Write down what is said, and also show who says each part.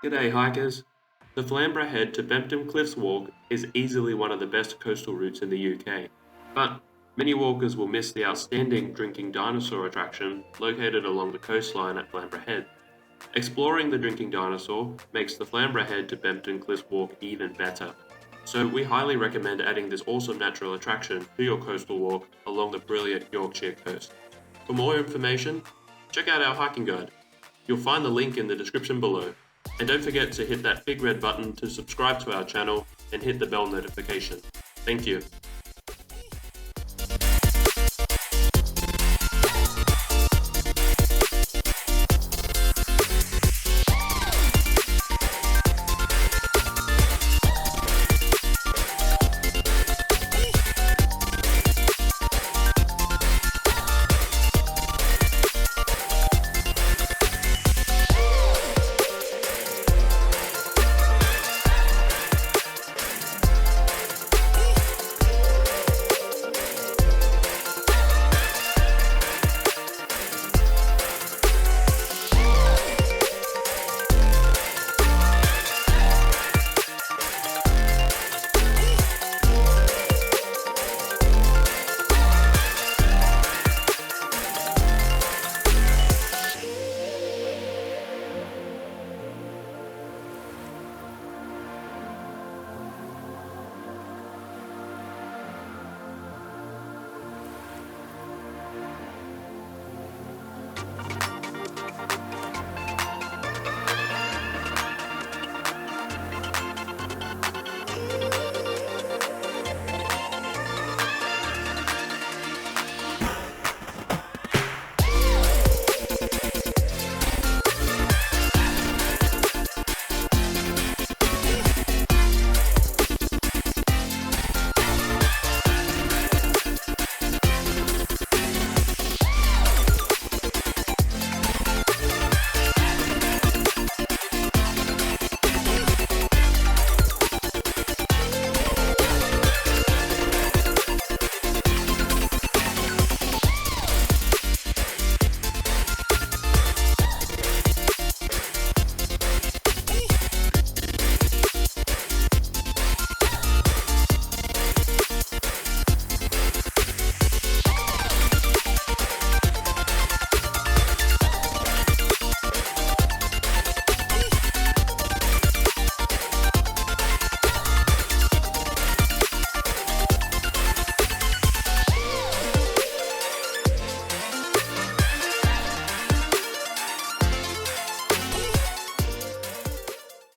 Speaker 1: G'day hikers! The Flamborough Head to Bempton Cliffs walk is easily one of the best coastal routes in the UK, but many walkers will miss the outstanding Drinking Dinosaur attraction located along the coastline at Flamborough Head. Exploring the Drinking Dinosaur makes the Flamborough Head to Bempton Cliffs walk even better, so we highly recommend adding this awesome natural attraction to your coastal walk along the brilliant Yorkshire coast. For more information, check out our hiking guide. You'll find the link in the description below. And don't forget to hit that big red button to subscribe to our channel and hit the bell notification. Thank you.